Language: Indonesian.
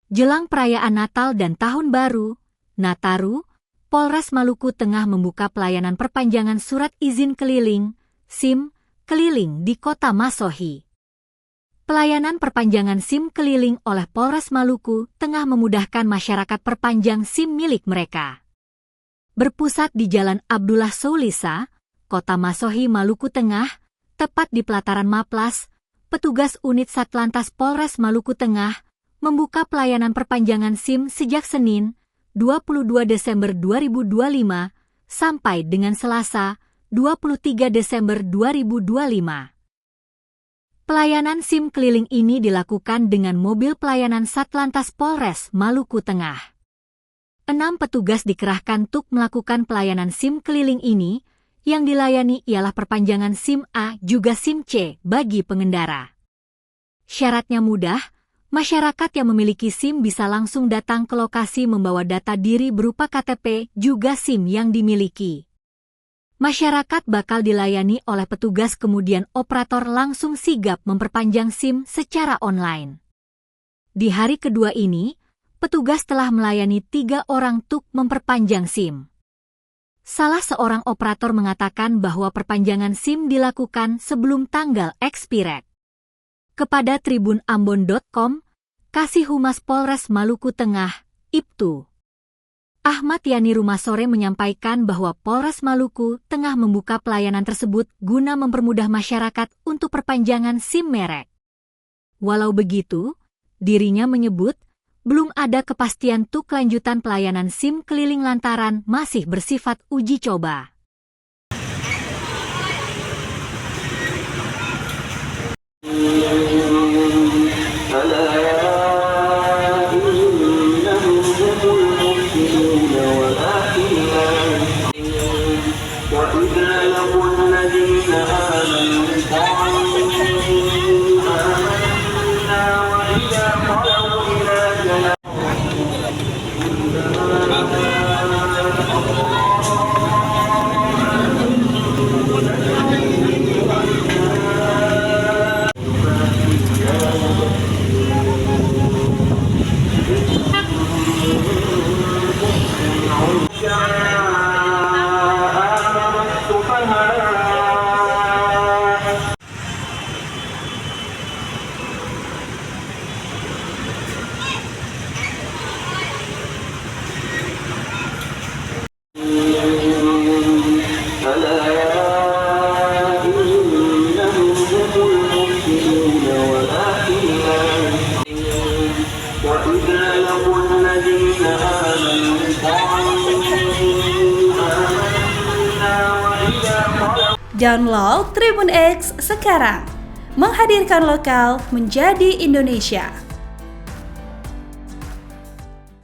Jelang perayaan Natal dan Tahun Baru, Nataru, Polres Maluku Tengah membuka pelayanan perpanjangan surat izin keliling, SIM, keliling di Kota Masohi. Pelayanan perpanjangan SIM keliling oleh Polres Maluku Tengah memudahkan masyarakat perpanjang SIM milik mereka. Berpusat di Jalan Abdullah Soulisa, Kota Masohi, Maluku Tengah, tepat di pelataran Maplas, petugas unit Satlantas Polres Maluku Tengah membuka pelayanan perpanjangan SIM sejak Senin, 22 Desember 2025, sampai dengan Selasa, 23 Desember 2025. Pelayanan SIM keliling ini dilakukan dengan mobil pelayanan Satlantas Polres Maluku Tengah. 6 petugas dikerahkan untuk melakukan pelayanan SIM keliling ini, yang dilayani ialah perpanjangan SIM A juga SIM C bagi pengendara. Syaratnya mudah. Masyarakat yang memiliki SIM bisa langsung datang ke lokasi membawa data diri berupa KTP juga SIM yang dimiliki. Masyarakat bakal dilayani oleh petugas kemudian operator langsung sigap memperpanjang SIM secara online. Di hari kedua ini, petugas telah melayani 3 orang untuk memperpanjang SIM. Salah seorang operator mengatakan bahwa perpanjangan SIM dilakukan sebelum tanggal expired. Kepada tribunambon.com, Kasih Humas Polres Maluku Tengah, Ibtu Ahmad Yani Rumasore menyampaikan bahwa Polres Maluku Tengah membuka pelayanan tersebut guna mempermudah masyarakat untuk perpanjangan SIM merek. Walau begitu, dirinya menyebut belum ada kepastian untuk kelanjutan pelayanan SIM keliling lantaran masih bersifat uji coba. Download Tribun X sekarang, menghadirkan lokal menjadi Indonesia.